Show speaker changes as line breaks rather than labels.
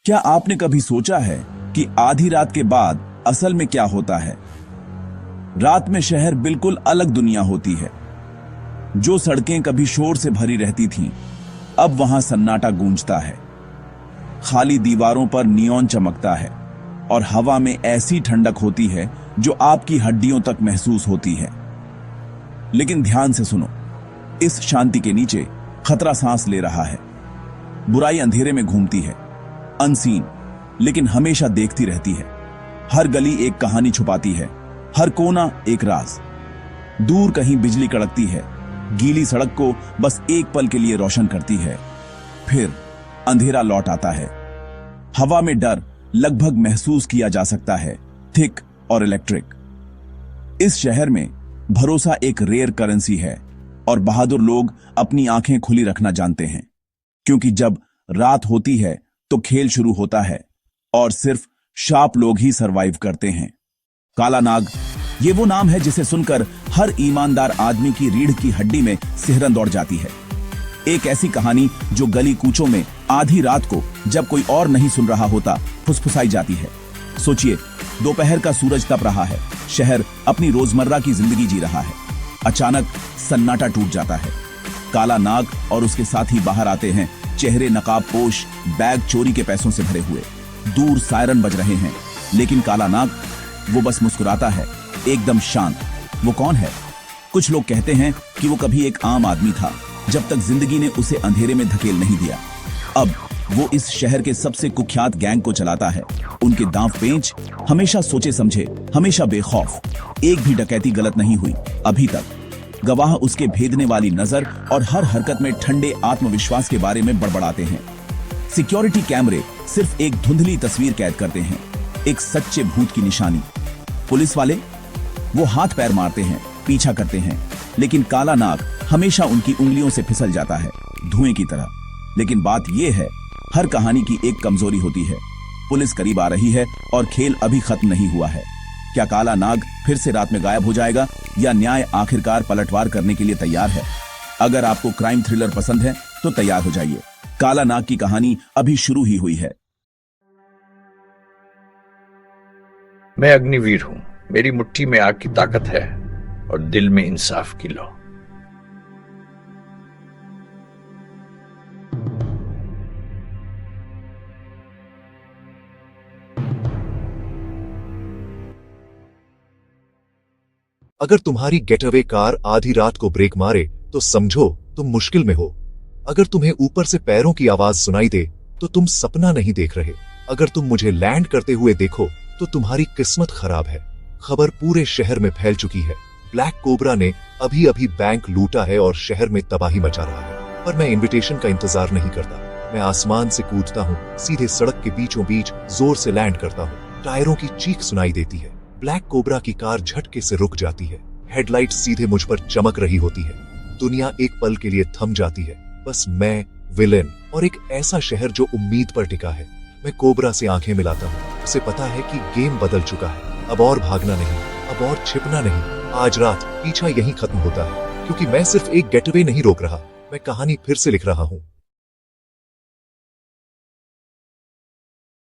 क्या आपने कभी सोचा है कि आधी रात के बाद असल में क्या होता है? रात में शहर बिल्कुल अलग दुनिया होती है। जो सड़कें कभी शोर से भरी रहती थीं, अब वहां सन्नाटा गूंजता है। खाली दीवारों पर नियॉन चमकता है और हवा में ऐसी ठंडक होती है जो आपकी हड्डियों तक महसूस होती है। लेकिन ध्यान से सुनो, इस शांति के नीचे खतरा सांस ले रहा है। बुराई अंधेरे में घूमती है, अनसीन, लेकिन हमेशा देखती रहती है। हर गली एक कहानी छुपाती है, हर कोना एक राज। दूर कहीं बिजली कड़कती है, गीली सड़क को बस एक पल के लिए रोशन करती है, फिर अंधेरा लौट आता है। हवा में डर लगभग महसूस किया जा सकता है, थिक और इलेक्ट्रिक। इस शहर में भरोसा एक रेयर करेंसी है और बहादुर लोग अपनी आंखें खुली रखना जानते हैं, क्योंकि जब रात होती है तो खेल शुरू होता है और सिर्फ शार्प लोग ही सरवाइव करते हैं। काला नाग, ये वो नाम है जिसे सुनकर हर ईमानदार आदमी की रीढ़ की हड्डी में सिहरन दौड़ जाती है। एक ऐसी कहानी जो गली कूचों में आधी रात को, जब कोई और नहीं सुन रहा होता, फुसफुसाई जाती है। सोचिए, दोपहर का सूरज तप रहा है, शहर अपनी रोजमर्रा की जिंदगी जी रहा है। अचानक सन्नाटा टूट जाता है। काला नाग और उसके साथी बाहर आते हैं, चेहरे नकाब पोश, बैग चोरी के पैसों से भरे हुए। दूर सायरन बज रहे हैं, लेकिन काला नाग, वो बस मुस्कुराता है, एकदम शांत। वो कौन है? कुछ लोग कहते हैं कि वो कभी एक आम आदमी था, जब तक जिंदगी ने उसे अंधेरे में धकेल नहीं दिया। अब वो इस शहर के सबसे कुख्यात गैंग को चलाता है। उनके दांव पेंच, हमेशा सोचे समझे, हमेशा बेखौफ। एक भी डकैती गलत नहीं हुई अभी तक। गवाह उसके भेदने वाली नजर और हर हरकत में ठंडे आत्मविश्वास के बारे में बड़बड़ाते हैं। सिक्योरिटी कैमरे सिर्फ एक धुंधली तस्वीर कैद करते हैं, एक सच्चे भूत की निशानी। पुलिस वाले, वो हाथ पैर मारते हैं, पीछा करते हैं, लेकिन काला नाग हमेशा उनकी उंगलियों से फिसल जाता है, धुएं की तरह। लेकिन बात यह है, हर कहानी की एक कमजोरी होती है। पुलिस करीब आ रही है और खेल अभी खत्म नहीं हुआ है। क्या काला नाग फिर से रात में गायब हो जाएगा, या न्याय आखिरकार पलटवार करने के लिए तैयार है? अगर आपको क्राइम थ्रिलर पसंद है तो तैयार हो जाइए। काला नाग की कहानी अभी शुरू ही हुई है।
मैं अग्निवीर हूं। मेरी मुट्ठी में आग की ताकत है और दिल में इंसाफ की लौ।
अगर तुम्हारी गेटअवे कार आधी रात को ब्रेक मारे तो समझो तुम मुश्किल में हो। अगर तुम्हें ऊपर से पैरों की आवाज सुनाई दे तो तुम सपना नहीं देख रहे। अगर तुम मुझे लैंड करते हुए देखो तो तुम्हारी किस्मत खराब है। खबर पूरे शहर में फैल चुकी है। ब्लैक कोबरा ने अभी अभी बैंक लूटा है और शहर में तबाही मचा रहा है। पर मैं इनविटेशन का इंतजार नहीं करता। मैं आसमान से कूदता हूँ, सीधे सड़क के बीचों बीच जोर से लैंड करता हूँ। टायरों की चीख सुनाई देती है। ब्लैक कोबरा की कार झटके से रुक जाती है। हेडलाइट सीधे मुझ पर चमक रही होती है। दुनिया एक पल के लिए थम जाती है। बस मैं, विलेन और एक ऐसा शहर जो उम्मीद पर टिका है। मैं कोबरा से आंखें मिलाता हूँ। उसे पता है कि गेम बदल चुका है। अब और भागना नहीं, अब और छिपना नहीं। आज रात पीछा यहीं खत्म होता है, क्योंकि मैं सिर्फ एक गेटअवे नहीं रोक रहा, मैं कहानी फिर से लिख रहा हूँ।